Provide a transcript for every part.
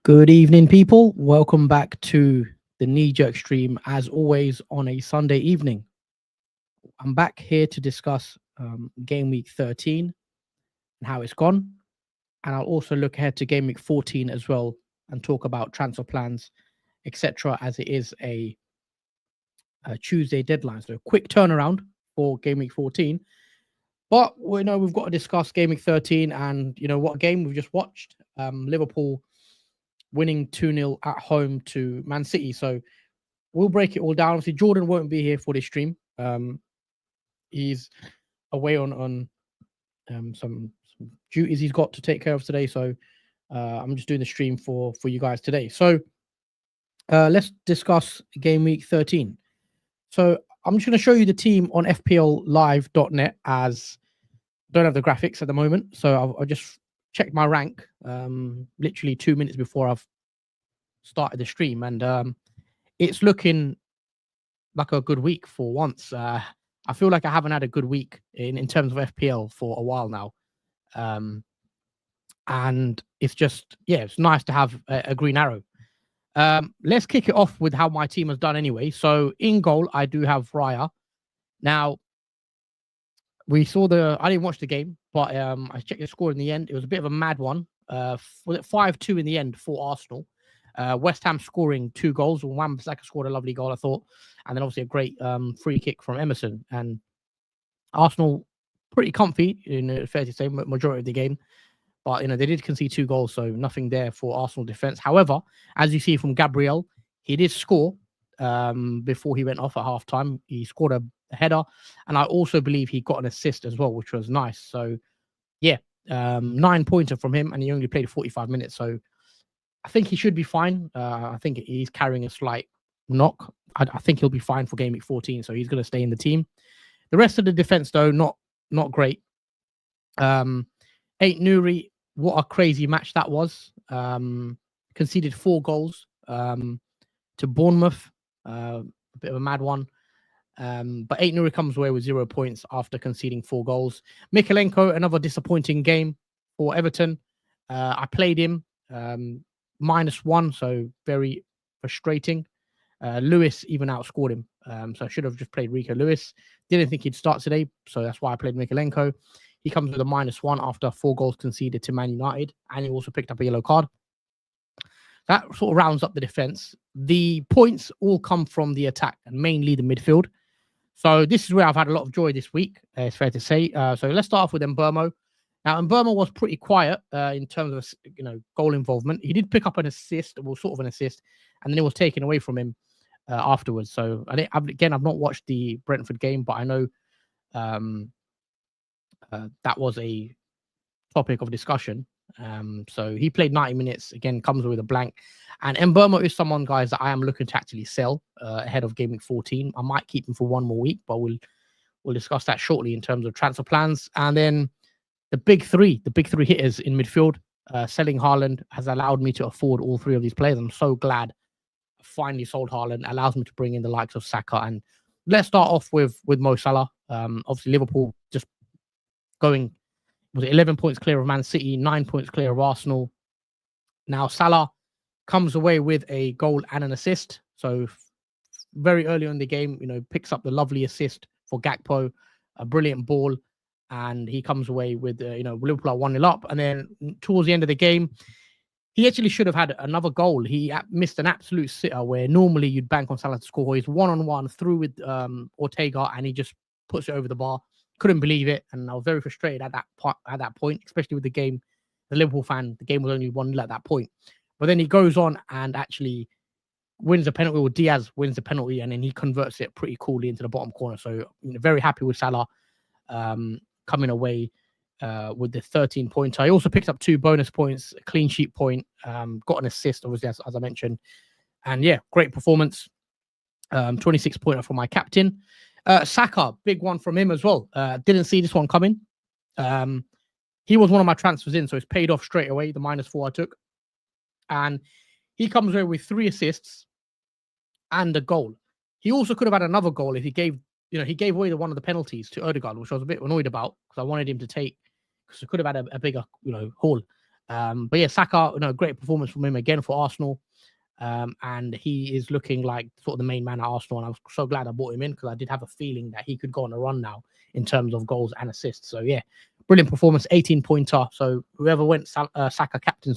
Good evening, people. Welcome back to the Kneejerk stream, as always, on a Sunday evening. I'm back here to discuss Game Week 13 and how it's gone. And I'll also look ahead to Game Week 14 as well and talk about transfer plans, etc., as it is a Tuesday deadline. So, quick turnaround for Game Week 14. But we know we've got to discuss Game Week 13 and, what game we've just watched. Liverpool winning 2-0 at home to Man City. So we'll break it all down. Obviously, Jordan won't be here for this stream. He's away on some duties he's got to take care of today. So I'm just doing the stream for you guys today. So let's discuss Game Week 13. So I'm just going to show you the team on FPLLive.net, as I don't have the graphics at the moment. So I'll just check my rank literally 2 minutes before I've started the stream, and it's looking like a good week for once. I feel like I haven't had a good week in terms of FPL for a while now, and it's just, it's nice to have a green arrow. Let's kick it off with how my team has done anyway. So in goal, I do have Raya. Now, we saw I didn't watch the game, but I checked the score in the end. It was a bit of a mad one. Was it 5-2 in the end for Arsenal? West Ham scoring 2 goals. Wan-Bissaka scored a lovely goal, I thought. And then obviously a great free kick from Emerson. And Arsenal pretty comfy, fair to say, majority of the game. But, they did concede 2 goals, so nothing there for Arsenal defence. However, as you see from Gabriel, he did score before he went off at halftime. He scored a header, and I also believe he got an assist as well, which was nice. So 9-pointer from him, and he only played 45 minutes, so I think he should be fine. I think he's carrying a slight knock. I think he'll be fine for Game Week 14, so he's going to stay in the team. The rest of the defense, though, not great. Nuri, what a crazy match that was. Conceded 4 goals to Bournemouth, a bit of a mad one. But Nuri comes away with 0 points after conceding 4 goals. Mykolenko, another disappointing game for Everton. I played him -1, so very frustrating. Lewis even outscored him. So I should have just played Rico Lewis. Didn't think he'd start today, so that's why I played Mykolenko. He comes with a -1 after 4 goals conceded to Man United, and he also picked up a yellow card. That sort of rounds up the defense. The points all come from the attack, and mainly the midfield. So this is where I've had a lot of joy this week, it's fair to say. So let's start off with Mbeumo. Now, Mbeumo was pretty quiet in terms of goal involvement. He did pick up an assist, or sort of an assist, and then it was taken away from him afterwards. So I've not watched the Brentford game, but I know that was a topic of discussion. So he played 90 minutes, again, comes with a blank. And Mbeumo is someone, guys, that I am looking to actually sell ahead of Game Week 14. I might keep him for 1 more week, but we'll discuss that shortly in terms of transfer plans. And then the big three hitters in midfield, selling Haaland has allowed me to afford all 3 of these players. I'm so glad I finally sold Haaland. It allows me to bring in the likes of Saka. And let's start off with Mo Salah. Obviously, Liverpool just going, was it 11 points clear of Man City, 9 points clear of Arsenal. Now, Salah comes away with a goal and an assist. So very early in the game, picks up the lovely assist for Gakpo, a brilliant ball. And he comes away with, Liverpool are 1-0 up. And then towards the end of the game, he actually should have had another goal. He missed an absolute sitter where normally you'd bank on Salah to score. He's 1-on-1 through with Ortega, and he just puts it over the bar. Couldn't believe it, and I was very frustrated at that point, especially with the game. The Liverpool fan, the game was only 1-0 at that point. But then he goes on and actually wins a penalty, or Diaz wins the penalty, and then he converts it pretty coolly into the bottom corner. So very happy with Salah coming away with the 13-pointer. I also picked up 2 bonus points, a clean sheet point, got an assist, obviously, as I mentioned. And great performance. 26-pointer for my captain. Saka, big one from him as well. Didn't see this one coming. He was one of my transfers in, so it's paid off straight away, the -4 I took. And he comes away with 3 assists and a goal. He also could have had another goal if he gave he gave away one of the penalties to Odegaard, which I was a bit annoyed about because I wanted him to take, because he could have had a bigger, haul. But yeah, Saka, great performance from him again for Arsenal. And he is looking like sort of the main man at Arsenal. And I was so glad I brought him in because I did have a feeling that he could go on a run now in terms of goals and assists. So yeah, brilliant performance, 18-pointer. So whoever went Saka captain,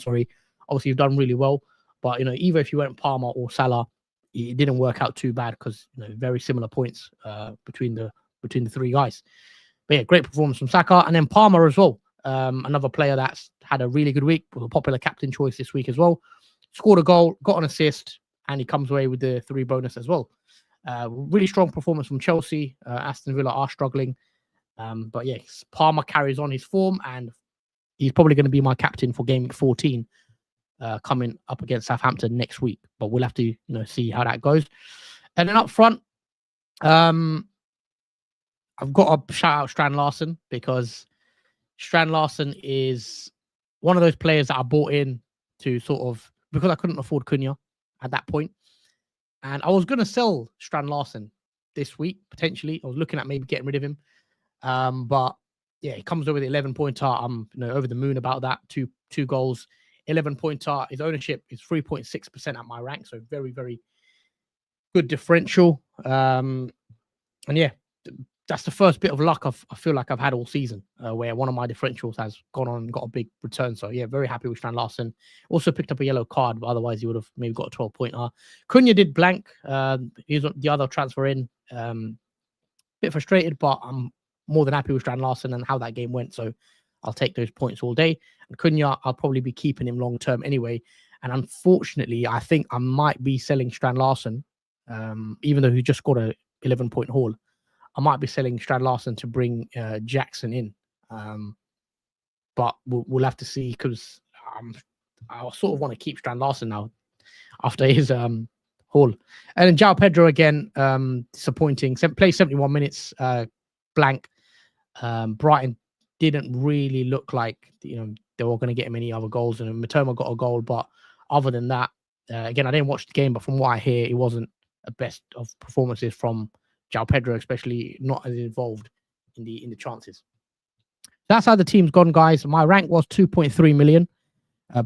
obviously you've done really well. But either if you went Palmer or Salah, it didn't work out too bad because very similar points between the three guys. But yeah, great performance from Saka, and then Palmer as well. Another player that's had a really good week, was a popular captain choice this week as well. Scored a goal, got an assist, and he comes away with the 3 bonus as well. Really strong performance from Chelsea. Aston Villa are struggling. But yes, Palmer carries on his form, and he's probably going to be my captain for Gameweek 14 coming up against Southampton next week. But we'll have to see how that goes. And then up front, I've got to shout out Strand Larsen, because Strand Larsen is one of those players that I bought in to sort of, because I couldn't afford Cunha at that point. And I was going to sell Strand Larsen this week, potentially. I was looking at maybe getting rid of him. But yeah, he comes over the 11-pointer. I'm over the moon about that. Two goals, 11-pointer. His ownership is 3.6% at my rank. So very, very good differential. And yeah, that's the first bit of luck I feel like I've had all season, where one of my differentials has gone on and got a big return. So yeah, very happy with Strand Larsen. Also picked up a yellow card, but otherwise he would have maybe got a 12-pointer. Cunha did blank. He's the other transfer in. Bit frustrated, but I'm more than happy with Strand Larsen and how that game went. So I'll take those points all day. And Cunha, I'll probably be keeping him long term anyway. And unfortunately, I think I might be selling Strand Larsen, even though he just scored a 11-point haul. I might be selling Strand Larsen to bring Jackson in. But we'll have to see, because I sort of want to keep Strand Larsen now after his haul. And then João Pedro again, disappointing. Played 71 minutes, blank. Brighton didn't really look like they were going to get him any other goals, and Matoma got a goal. But other than that, again, I didn't watch the game, but from what I hear, it wasn't the best of performances from João Pedro, especially not as involved in the chances. That's how the team's gone, guys. My rank was 2.3 million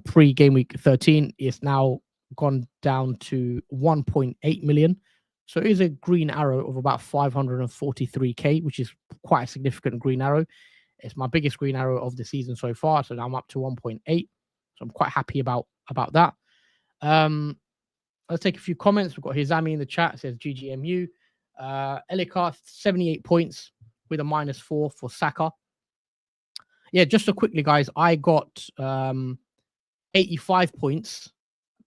pre game week 13. It's now gone down to 1.8 million. So it is a green arrow of about 543k, which is quite a significant green arrow. It's my biggest green arrow of the season so far. So now I'm up to 1.8. So I'm quite happy about that. Let's take a few comments. We've got Hizami in the chat. It says GGMU. Elika, 78 points with a -4 for Saka. Yeah, just so quickly, guys, I got 85 points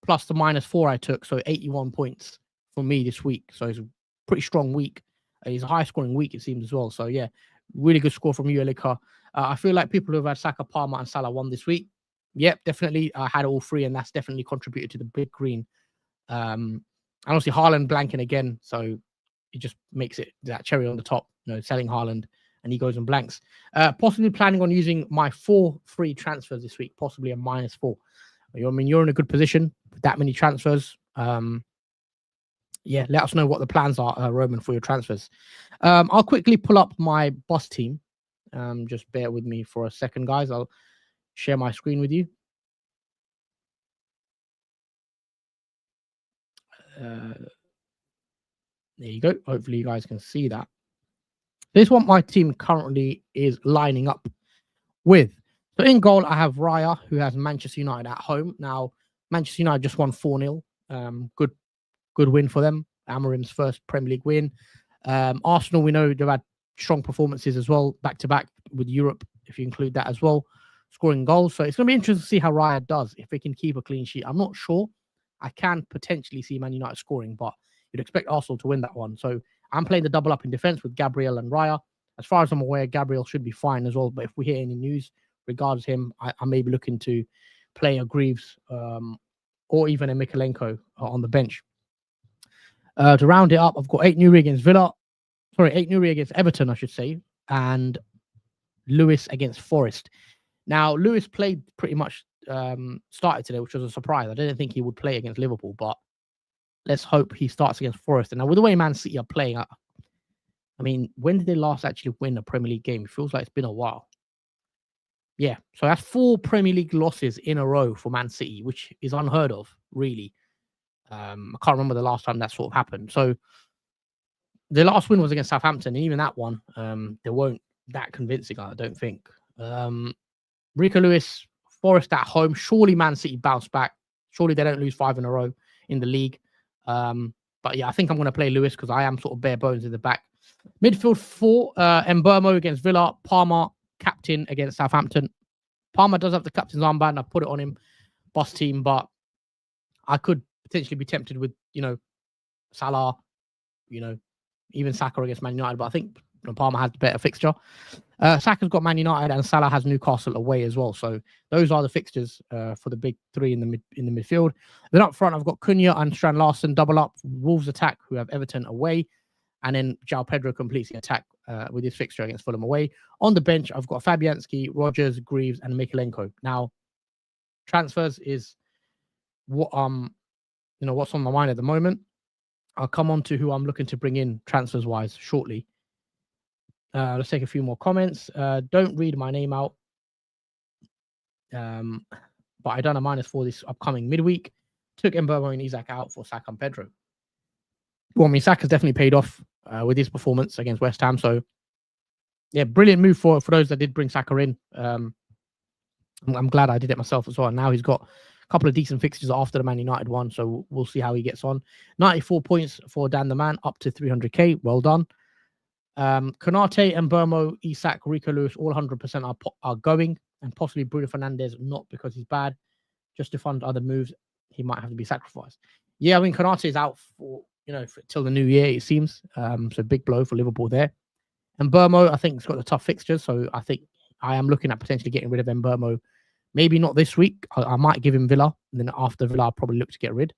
plus the -4 I took, so 81 points for me this week. So it's a pretty strong week. It's a high-scoring week, it seems, as well. So yeah, really good score from you, Elika. I feel like people who have had Saka, Palmer, and Salah won this week. Yep, definitely. I had all 3, and that's definitely contributed to the big green. And obviously Haaland blanking again, so it just makes it that cherry on the top, selling Haaland, and he goes and blanks. Possibly planning on using my 4 free transfers this week, possibly a -4. You're in a good position with that many transfers. Yeah, let us know what the plans are, Roman, for your transfers. I'll quickly pull up my boss team. Just bear with me for a second, guys. I'll share my screen with you. There you go. Hopefully you guys can see that. This is what my team currently is lining up with. So in goal, I have Raya, who has Manchester United at home. Now, Manchester United just won 4-0. Good win for them. Amorim's first Premier League win. Arsenal, we know they've had strong performances as well, back-to-back with Europe, if you include that as well, scoring goals. So it's going to be interesting to see how Raya does, if they can keep a clean sheet. I'm not sure. I can potentially see Man United scoring, but you'd expect Arsenal to win that one. So I'm playing the double up in defense with Gabriel and Raya. As far as I'm aware, Gabriel should be fine as well. But if we hear any news regards him, I may be looking to play a Greaves or even a Mikalenko on the bench. To round it up, I've got 8 Newry against Everton, I should say, and Lewis against Forest. Now, Lewis played pretty much, started today, which was a surprise. I didn't think he would play against Liverpool, but let's hope he starts against Forest. And now, with the way Man City are playing, I mean, when did they last actually win a Premier League game? It feels like it's been a while. Yeah, so that's 4 Premier League losses in a row for Man City, which is unheard of, really. I can't remember the last time that sort of happened. So the last win was against Southampton, and even that one, they weren't that convincing, I don't think. Rico Lewis, Forest at home. Surely Man City bounce back. Surely they don't lose 5 in a row in the league. But yeah, I think I'm going to play Lewis because I am sort of bare bones in the back. Midfield 4, Mbeumo against Villa. Palmer, captain against Southampton. Palmer does have the captain's armband. I've put it on him. Boss team, but I could potentially be tempted with, Salah, even Saka against Man United. But I think Palmer has the better fixture. Saka's got Man United and Salah has Newcastle away as well. So those are the fixtures for the big 3 in the midfield. Then up front, I've got Cunha and Strand Larsen double up. Wolves attack, who have Everton away. And then João Pedro completes the attack with his fixture against Fulham away. On the bench, I've got Fabianski, Rogers, Greaves, and Mykolenko. Now, transfers is what what's on my mind at the moment. I'll come on to who I'm looking to bring in transfers wise shortly. Let's take a few more comments. Don't read my name out. But I done a -4 this upcoming midweek. Took Mbeumo and Isak out for Saka and Pedro. Well, I mean, Saka's definitely paid off with his performance against West Ham. So, yeah, brilliant move for those that did bring Saka in. I'm glad I did it myself as well. And now he's got a couple of decent fixtures after the Man United one. So we'll see how he gets on. 94 points for Dan the Man, up to 300k. Well done. Konate, Mbeumo, Isak, Rico Lewis, all 100% are going. And possibly Bruno Fernandes, not because he's bad, just to fund other moves. He might have to be sacrificed. Yeah, I mean, Konate is out for till the new year, it seems. So big blow for Liverpool there. And Mbeumo, I think, has got the tough fixtures. So I think I am looking at potentially getting rid of Mbeumo. Maybe not this week. I might give him Villa. And then after Villa, I'll probably look to get rid.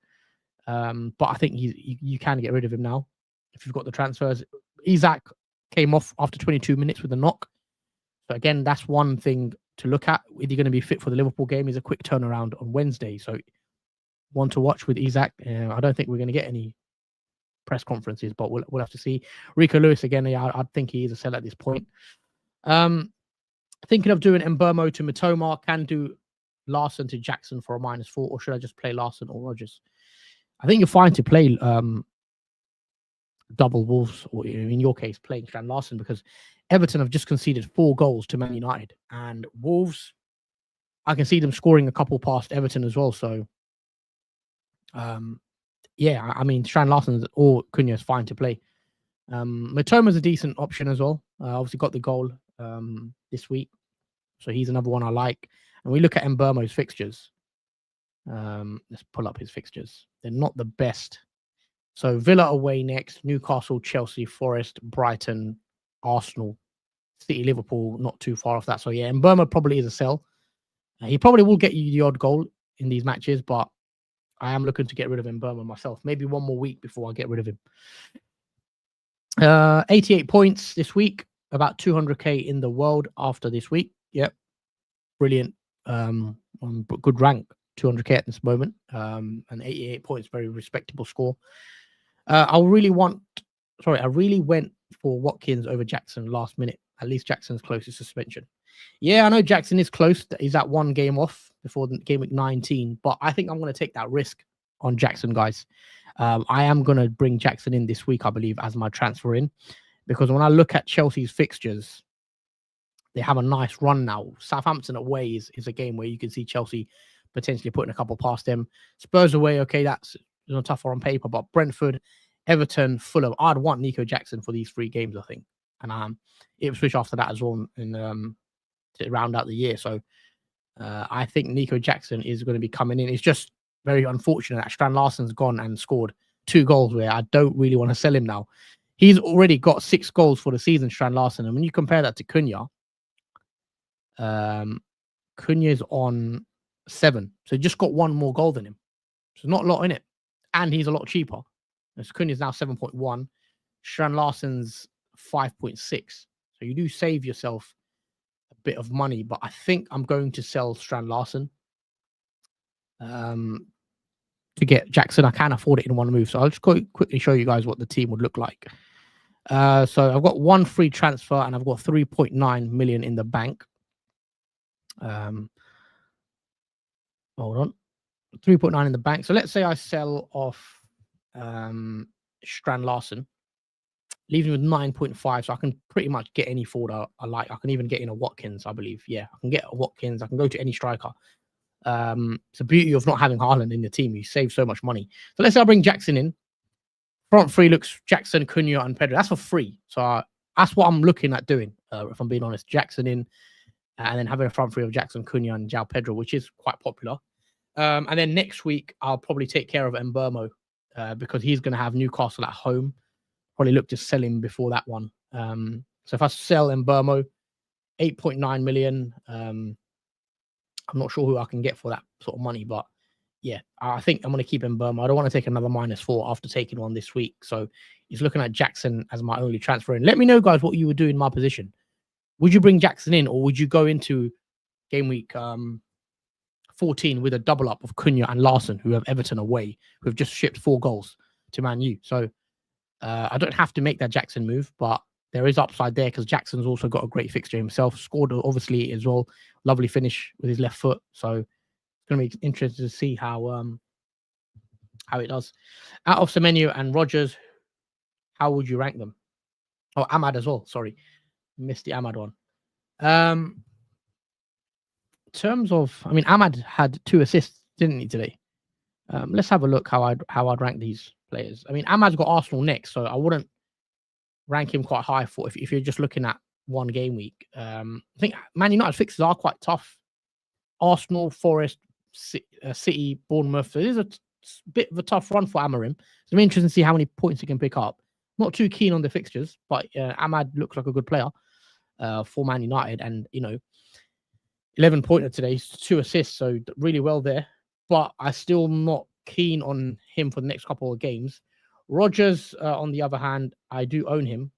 But I think you can get rid of him now if you've got the transfers. Isak came off after 22 minutes with a knock. So again, that's one thing to look at. Is he going to be fit for the Liverpool game? Is a quick turnaround on Wednesday. So one to watch with Isak. I don't think we're going to get any press conferences, but we'll have to see. Rico Lewis again. Yeah, I think he is a sell at this point. Thinking of doing Mbeumo to Mitoma. Can do Larsen to Jackson for a -4, or should I just play Larsen or Rogers? I think you're fine to play double Wolves, or in your case, playing Strand Larsen, because Everton have just conceded 4 goals to Man United, and Wolves, I can see them scoring a couple past Everton as well. So, yeah, I mean, Strand Larsen or Cunha is fine to play. Mitoma's a decent option as well. Obviously got the goal this week, so he's another one I like. And we look at Mbeumo's fixtures. Let's pull up his fixtures. They're not the best. So Villa away next, Newcastle, Chelsea, Forest, Brighton, Arsenal, City, Liverpool, not too far off that. So yeah, Mbeumo probably is a sell. He probably will get you the odd goal in these matches, but I am looking to get rid of Mbeumo myself. Maybe one more week before I get rid of him. 88 points this week, about 200k in the world after this week. Yep, brilliant. Good rank, 200k at this moment. And 88 points, very respectable score. I really went for Watkins over Jackson last minute. At least Jackson's close to suspension. Yeah, I know Jackson is close. He's at 1 game off before the game week 19, but I think I'm going to take that risk on Jackson, guys. I am going to bring Jackson in this week, I believe, as my transfer in, because when I look at Chelsea's fixtures, they have a nice run now. Southampton away is a game where you can see Chelsea potentially putting a couple past them. Spurs away, okay, that's tougher on paper, but Brentford, Everton, Fulham, I'd want Nico Jackson for these 3 games, I think. And Ipswich after that as well, to round out the year. So I think Nico Jackson is going to be coming in. It's just very unfortunate that Strand Larsen's gone and scored 2 goals where I don't really want to sell him now. He's already got 6 goals for the season, Strand Larsen. And when you compare that to Cunha, Cunha's on 7. So he just got 1 more goal than him. So not a lot in it. And he's a lot cheaper. Cunha's now 7.1. Strand Larsen's 5.6. So you do save yourself a bit of money, but I think I'm going to sell Strand Larsen to get Jackson. I can afford it in one move. So I'll just quickly show you guys what the team would look like. So I've got one free transfer and I've got 3.9 million in the bank. Hold on. 3.9 in the bank. So let's say I sell off Strand Larson, leaving with 9.5. So I can pretty much get any forward I like. I can even get in a Watkins, I believe. Yeah, I can get a Watkins. I can go to any striker. It's the beauty of not having Haaland in the team. You save so much money. So let's say I bring Jackson in. Front three looks Jackson, Cunha, and Pedro. That's for free. So that's what I'm looking at doing, if I'm being honest. Jackson in, and then having a front three of Jackson, Cunha, and João Pedro, which is quite popular. And then next week, I'll probably take care of Mbeumo because he's going to have Newcastle at home. Probably look to sell him before that one. So if I sell Mbeumo, 8.9 million, I'm not sure who I can get for that sort of money, but yeah, I think I'm going to keep Mbeumo. I don't want to take another -4 after taking one this week. So he's looking at Jackson as my only transfer in. Let me know, guys, what you would do in my position. Would you bring Jackson in, or would you go into game week 14 with a double up of Cunha and Larson, who have Everton away, who have just shipped 4 goals to Man U? So I don't have to make that Jackson move, but there is upside there because Jackson's also got a great fixture himself. Scored obviously as well. Lovely finish with his left foot. So it's going to be interesting to see how it does. Out of Semenyo and Rodgers, how would you rank them? Oh, Ahmad as well. Sorry, missed the Ahmad one. In terms of, I mean, Ahmad had 2 assists, didn't he, today? Let's have a look how I'd rank these players. I mean, Ahmad's got Arsenal next, so I wouldn't rank him quite high for if you're just looking at one game week. I think Man United fixtures are quite tough. Arsenal, Forest, City, Bournemouth. So it is a bit of a tough run for Amorim. It's really interesting to see how many points he can pick up. Not too keen on the fixtures, but Ahmad looks like a good player for Man United, and 11 pointer today, 2 assists, so really well there. But I'm still not keen on him for the next couple of games. Rodgers, on the other hand, I do own him.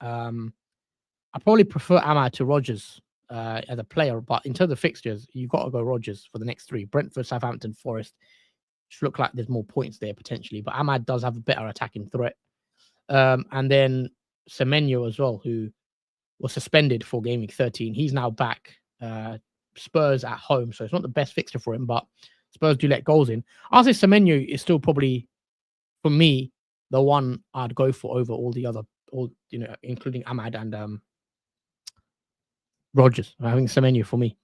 I probably prefer Ahmad to Rodgers as a player, but in terms of fixtures, you've got to go Rodgers for the next 3. Brentford, Southampton, Forest. Just look like there's more points there potentially, but Ahmad does have a better attacking threat. And then Semenyo as well, who was suspended for game week 13. He's now back. Spurs at home, so it's not the best fixture for him, but Spurs do let goals in. I'll say Semenyo is still probably, for me, the one I'd go for over all the other, including Ahmad and Rodgers. I think Semenyo for me.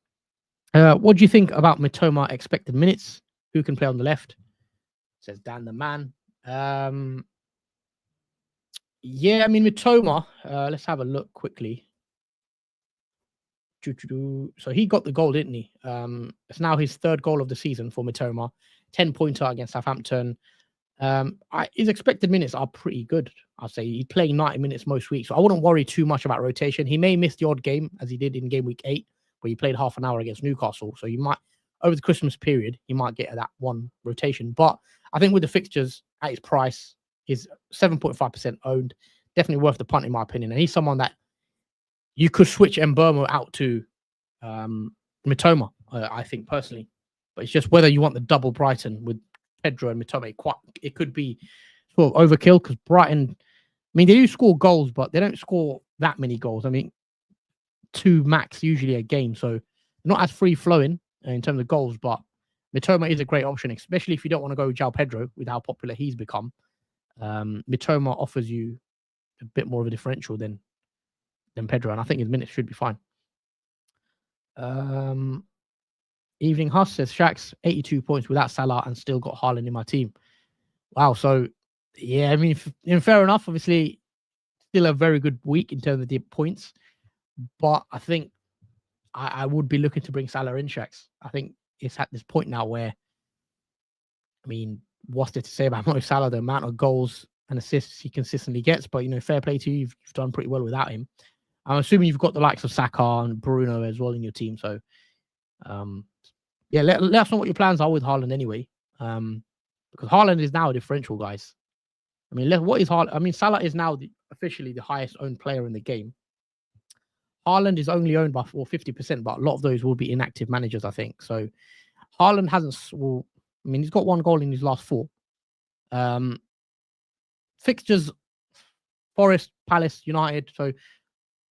What do you think about Mitoma expected minutes? Who can play on the left? Says Dan the man. Yeah, I mean, Mitoma, let's have a look quickly. So he got the goal, didn't he? It's now his 3rd goal of the season for Mitoma. 10-pointer against Southampton. His expected minutes are pretty good. I'll say he's playing 90 minutes most weeks, so I wouldn't worry too much about rotation. He may miss the odd game, as he did in game week 8, where he played half an hour against Newcastle. So you might, over the Christmas period, you might get that one rotation. But I think with the fixtures at his price, he's 7.5% owned. Definitely worth the punt, in my opinion. And he's someone that you could switch Mbeumo out to Mitoma, I think, personally. But it's just whether you want the double Brighton with Pedro and Mitoma. It could be sort of overkill because Brighton, I mean, they do score goals, but they don't score that many goals. I mean, 2 max usually a game. So not as free-flowing in terms of goals, but Mitoma is a great option, especially if you don't want to go João Pedro with how popular he's become. Mitoma offers you a bit more of a differential than Pedro, and I think his minutes should be fine. Evening Huss says Shaq's 82 points without Salah and still got Haaland in my team. Wow. So yeah, I mean, fair enough. Obviously, still a very good week in terms of the points, but I think I would be looking to bring Salah in, Shaq's. I think it's at this point now where, I mean, what's there to say about Mo Salah? The amount of goals and assists he consistently gets, but fair play to you. You've done pretty well without him. I'm assuming you've got the likes of Saka and Bruno as well in your team. So, yeah, let us know what your plans are with Haaland anyway. Because Haaland is now a differential, guys. I mean, what is Haaland? I mean, Salah is now officially the highest owned player in the game. Haaland is only owned by 50%, but a lot of those will be inactive managers, I think. So Haaland hasn't. Well, I mean, he's got 1 goal in his last 4. Fixtures Forest, Palace, United. So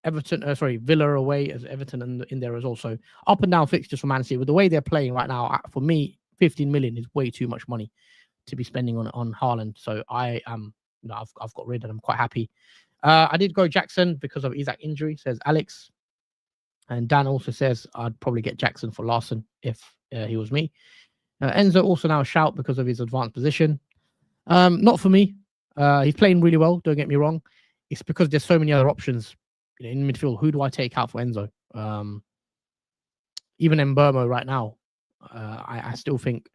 Everton, Villa away as Everton in there as also up and down fixtures for Man City. With the way they're playing right now, for me, 15 million is way too much money to be spending on Haaland. So I am, I've got rid and I'm quite happy. I did go Jackson because of Isak injury, says Alex. And Dan also says I'd probably get Jackson for Larson if he was me. Enzo also now a shout because of his advanced position. Not for me. He's playing really well, don't get me wrong. It's because there's so many other options in midfield. Who do I take out for Enzo? Even Mbeumo right now, I still think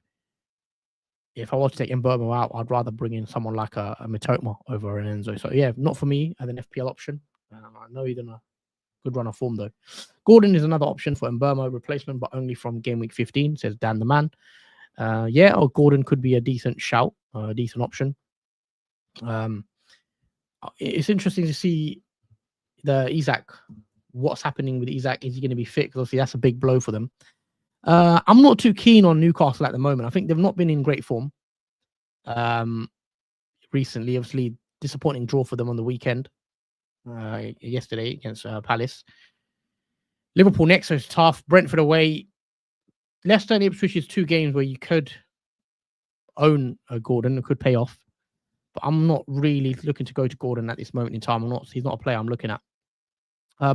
if I was to take Mbeumo out, I'd rather bring in someone like a Mitoma over an Enzo. So yeah, not for me as an FPL option. I know he's in a good run of form though. Gordon is another option for Mbeumo replacement, but only from game week 15, says Dan the Man. Gordon could be a decent shout, a decent option. It's interesting to see the Isak. What's happening with Isak? Is he going to be fit? Because obviously that's a big blow for them. I'm not too keen on Newcastle at the moment. I think they've not been in great form recently. Obviously, disappointing draw for them on the weekend yesterday against Palace. Liverpool next, so it's tough. Brentford away. Leicester and Ipswich is 2 games where you could own Gordon. It could pay off. But I'm not really looking to go to Gordon at this moment in time. He's not a player I'm looking at.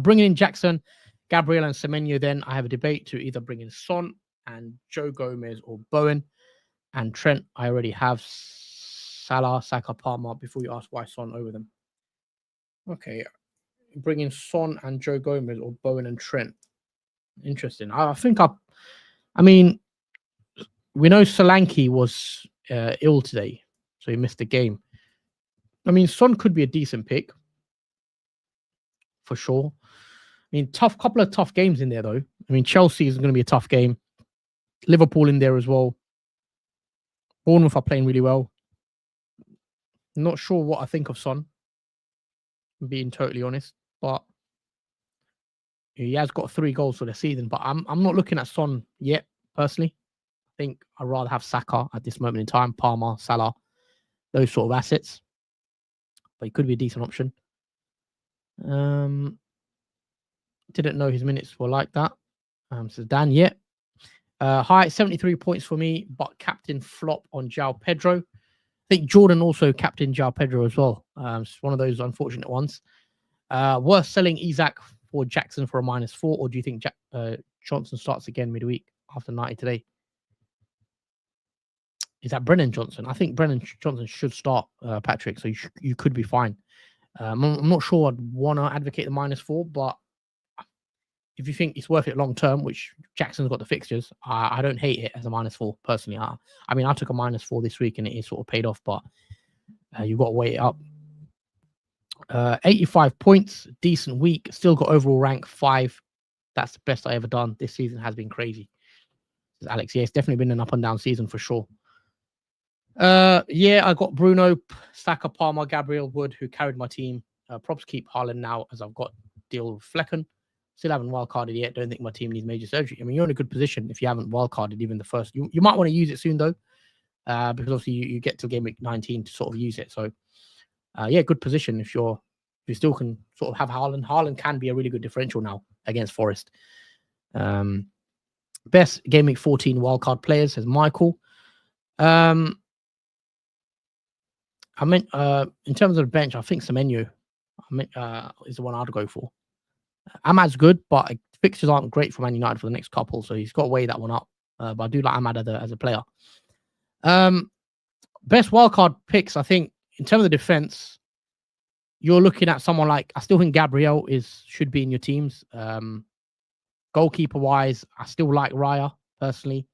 Bringing in Jackson, Gabriel and Semenyo, then I have a debate to either bring in Son and Joe Gomez or Bowen. And Trent, I already have Salah, Saka, Palmer before you ask why Son over them. Okay. Bring in Son and Joe Gomez or Bowen and Trent. Interesting. I mean, we know Solanke was ill today, so he missed the game. I mean, Son could be a decent pick for sure. I mean, couple of tough games in there though. I mean, Chelsea is going to be a tough game. Liverpool in there as well. Bournemouth are playing really well. Not sure what I think of Son, being totally honest, but he has got 3 goals for the season. But I'm not looking at Son yet personally. I think I'd rather have Saka at this moment in time, Palmer, Salah, those sort of assets. But he could be a decent option. Didn't know his minutes were like that. Says Dan, yeah. High 73 points for me, but captain flop on João Pedro. I think Jordan also captained João Pedro as well. It's one of those unfortunate ones. Worth selling Isak for Jackson for a -4, or do you think Johnson starts again midweek after 90 today? Is that Brennan Johnson? I think Brennan Johnson should start, Patrick, so you could be fine. I'm not sure I'd want to advocate the -4, but if you think it's worth it long term, which Jackson's got the fixtures, I don't hate it as a -4 personally. I mean, I took a -4 this week and it is sort of paid off, but you've got to weigh it up. 85 points, decent week, still got overall rank 5. That's the best I ever done. This season has been crazy. Says Alex, yeah, it's definitely been an up and down season for sure. Yeah, I got Bruno, Saka, Palmer, Gabriel, Wood, who carried my team. Props keep Haaland now as I've got deal with Flecken. Still haven't wildcarded yet. Don't think my team needs major surgery. I mean, you're in a good position if you haven't wildcarded even the first. You might want to use it soon though, because obviously you get to game week 19 to sort of use it. So, yeah, good position if you still can sort of have Haaland. Haaland can be a really good differential now against Forest. Best game week 14 wildcard players says Michael. I meant in terms of the bench, I think Semenyo is the one I'd go for. Ahmad's good, but fixtures aren't great for Man United for the next couple, so he's got to weigh that one up. But I do like Ahmad as a player. Best wildcard picks, I think, in terms of the defense, you're looking at someone like, I still think Gabriel should be in your teams. Goalkeeper wise, I still like Raya personally.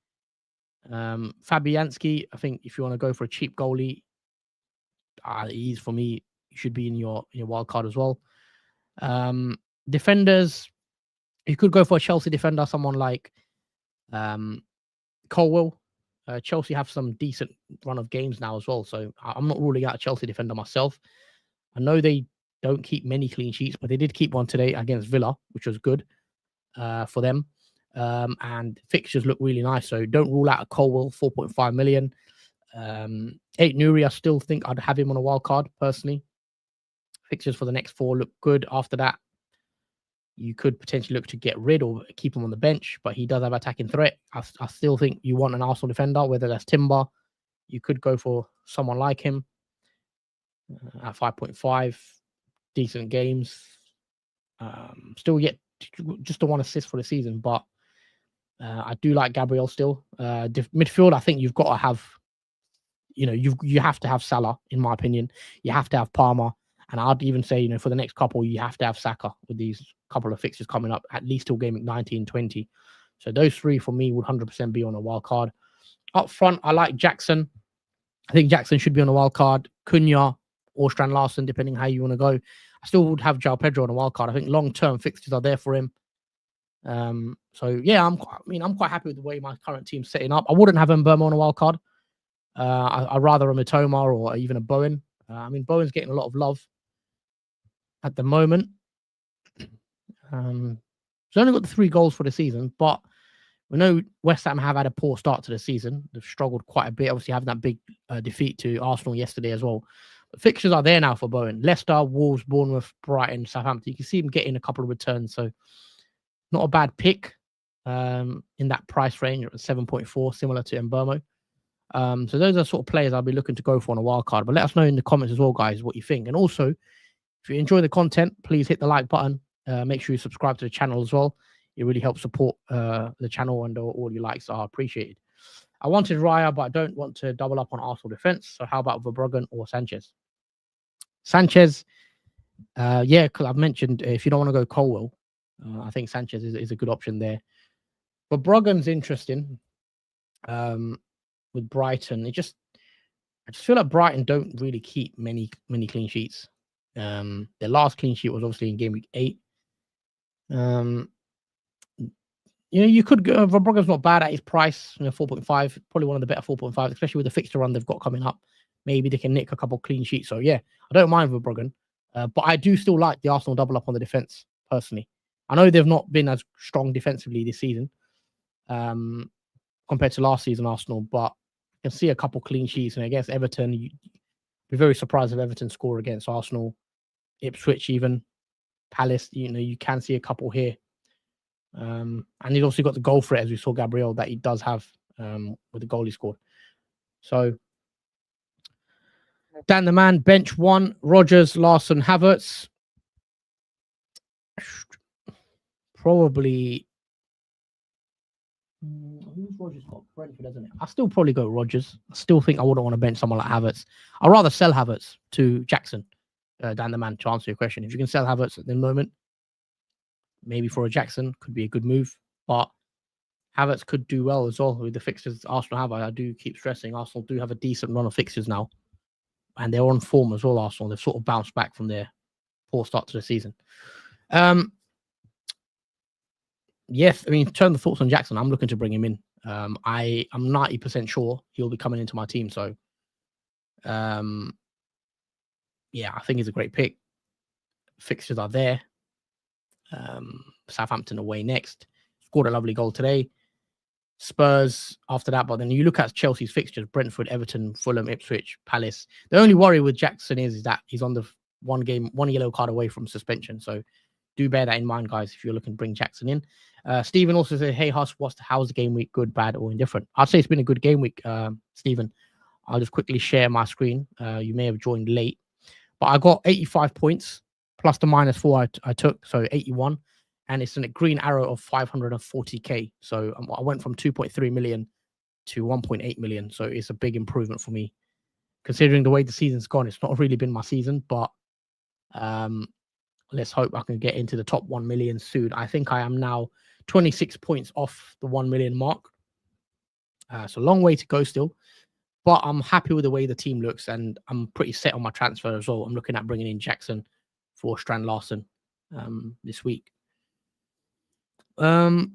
Fabianski, I think if you want to go for a cheap goalie, he's for me, should be in your wild card as well. Defenders, you could go for a Chelsea defender, someone like Colwell. Chelsea have some decent run of games now as well, so I'm not ruling out a Chelsea defender myself. I know they don't keep many clean sheets, but they did keep one today against Villa, which was good for them. And fixtures look really nice, so don't rule out a Colwell, 4.5 million. 8 Nuri, I still think I'd have him on a wild card personally. Fixtures for the next 4 look good. After that, you could potentially look to get rid or keep him on the bench, but he does have attacking threat. I still think you want an Arsenal defender, whether that's Timber. You could go for someone like him at 5.5. Decent games. Still yet just the 1 assist for the season, but I do like Gabriel still. Midfield, I think you've got to have, you have to have Salah, in my opinion. You have to have Palmer. And I'd even say, for the next couple, you have to have Saka with these couple of fixtures coming up, at least till game week 19, 20. So those 3 for me would 100% be on a wild card. Up front, I like Jackson. I think Jackson should be on a wild card. Cunha or Strand Larsen, depending how you want to go. I still would have João Pedro on a wild card. I think long-term fixtures are there for him. So yeah, I'm quite happy with the way my current team's setting up. I wouldn't have Mbeumo on a wild card. I'd rather a Mitoma or even a Bowen. Bowen's getting a lot of love at the moment. He's only got the 3 goals for the season, but we know West Ham have had a poor start to the season. They've struggled quite a bit, obviously having that big defeat to Arsenal yesterday as well. But fixtures are there now for Bowen. Leicester, Wolves, Bournemouth, Brighton, Southampton. You can see him getting a couple of returns, so not a bad pick in that price range at 7.4, similar to Mbeumo. So those are sort of players I'll be looking to go for on a wild card. But let us know in the comments as well, guys, what you think. And also, if you enjoy the content, please hit the like button. Make sure you subscribe to the channel as well. It really helps support the channel, and all your likes are appreciated. I wanted Raya, but I don't want to double up on Arsenal defense. So how about Verbruggen or Sanchez? Sanchez, because I've mentioned if you don't want to go Colwell, I think Sanchez is a good option there. But Verbruggen's interesting with Brighton. I just feel like Brighton don't really keep many clean sheets. Their last clean sheet was obviously in game week 8. You could go. Verbruggen's not bad at his price. 4.5, probably one of the better 4.5, especially with the fixture run they've got coming up. Maybe they can nick a couple clean sheets. So yeah, I don't mind Verbruggen, but I do still like the Arsenal double up on the defense personally. I know they've not been as strong defensively this season compared to last season Arsenal, but you can see a couple clean sheets. And against Everton, you'd be very surprised if Everton score against Arsenal, Ipswich, even Palace. You can see a couple here. And he's also got the goal threat, as we saw Gabriel, that he does have with the goal he scored. So Dan the Man, bench 1, Rodgers, Larson, Havertz. Probably who's Rodgers got? Brentford, doesn't it? I still probably go Rodgers. I still think I wouldn't want to bench someone like Havertz. I'd rather sell Havertz to Jackson, Dan the Man, to answer your question. If you can sell Havertz at the moment, maybe for a Jackson could be a good move, but Havertz could do well as well with the fixtures Arsenal have. I do keep stressing Arsenal do have a decent run of fixtures now, and they're on form as well. Arsenal, they've sort of bounced back from their poor start to the season. Yes, turn the thoughts on Jackson. I'm looking to bring him in. I am 90% sure he'll be coming into my team. So, yeah, I think he's a great pick. Fixtures are there. Southampton away next. Scored a lovely goal today. Spurs after that, but then you look at Chelsea's fixtures: Brentford, Everton, Fulham, Ipswich, Palace. The only worry with Jackson is that he's on the one yellow card away from suspension. So do bear that in mind, guys, if you're looking to bring Jackson in. Stephen also said, hey, how's the game week? Good, bad, or indifferent? I'd say it's been a good game week, Stephen. I'll just quickly share my screen. You may have joined late, but I got 85 points plus the -4 I took, so 81. And it's a green arrow of 540k. So I went from 2.3 million to 1.8 million. So it's a big improvement for me. Considering the way the season's gone, it's not really been my season, but let's hope I can get into the top 1 million soon. I think I am now 26 points off the 1 million mark. So a long way to go still, but I'm happy with the way the team looks, and I'm pretty set on my transfer as well. I'm looking at bringing in Jackson for Strand Larsen this week. But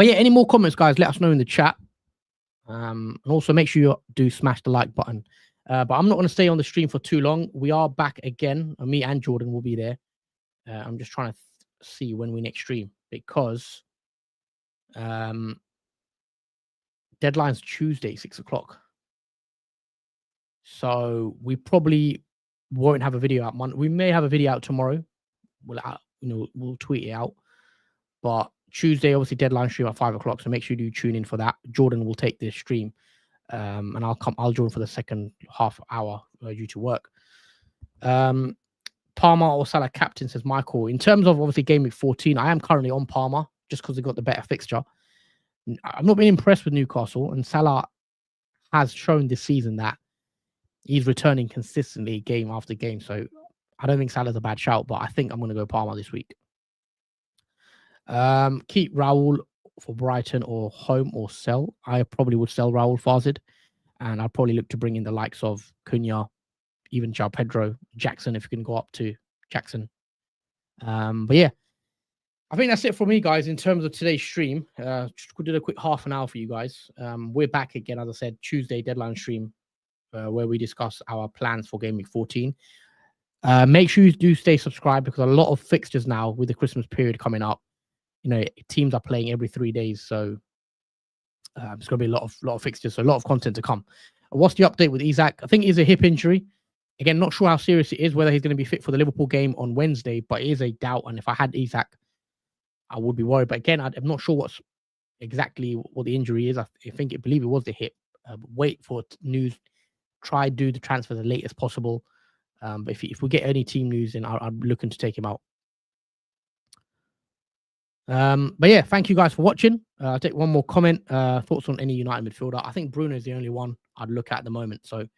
yeah, any more comments, guys, let us know in the chat. And also make sure you do smash the like button. But I'm not going to stay on the stream for too long. We are back again. Me and Jordan will be there. I'm just trying to see when we next stream, because deadline's Tuesday, 6 o'clock. So we probably won't have a video out Monday. We may have a video out tomorrow. We'll tweet it out. But Tuesday, obviously, deadline stream at 5 o'clock. So make sure you tune in for that. Jordan will take this stream, and I'll join for the second half hour due to work. Palmer or Salah captain, says Michael. In terms of obviously game week 14, I am currently on Palmer just because they got the better fixture. I've not been impressed with Newcastle, and Salah has shown this season that he's returning consistently game after game. So I don't think Salah's a bad shout, but I think I'm going to go Palmer this week. Keep Raul for Brighton or home or sell. I probably would sell Raul Fazid, and I'd probably look to bring in the likes of Cunha, even João Pedro, Jackson, if you can go up to Jackson. But yeah, I think that's it for me, guys, in terms of today's stream. Just did a quick half an hour for you guys. We're back again, as I said, Tuesday deadline stream, where we discuss our plans for game week 14. Make sure you do stay subscribed, because a lot of fixtures now with the Christmas period coming up, teams are playing every 3 days. So it's going to be a lot of fixtures, so a lot of content to come. What's the update with Isak? I think it's a hip injury. Again, not sure how serious it is, whether he's going to be fit for the Liverpool game on Wednesday, but it is a doubt. And if I had Isak, I would be worried. But again, I'm not sure what the injury is. I believe it was the hip. Wait for news. Try do the transfer as late as possible. But if we get any team news, then I'm looking to take him out. But yeah, thank you guys for watching. I'll take one more comment. Thoughts on any United midfielder? I think Bruno is the only one I'd look at the moment. So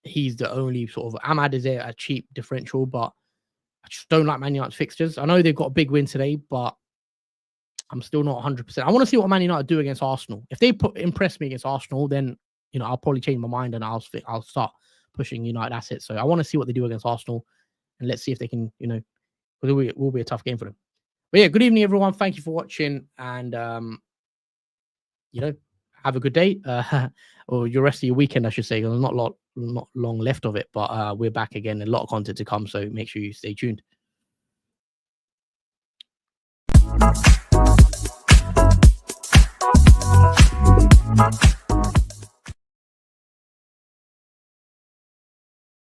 he's the only sort of. Ahmad is a cheap differential, but I just don't like Man United's fixtures. I know they've got a big win today, but I'm still not 100%. I want to see what Man United do against Arsenal. If they impress me against Arsenal, then I'll probably change my mind and I'll start pushing United assets. So I want to see what they do against Arsenal, and let's see if they can, because it will be a tough game for them. But yeah, good evening, everyone. Thank you for watching, and have a good day, or your rest of your weekend, I should say. There's not long left of it, but we're back again. A lot of content to come, so make sure you stay tuned.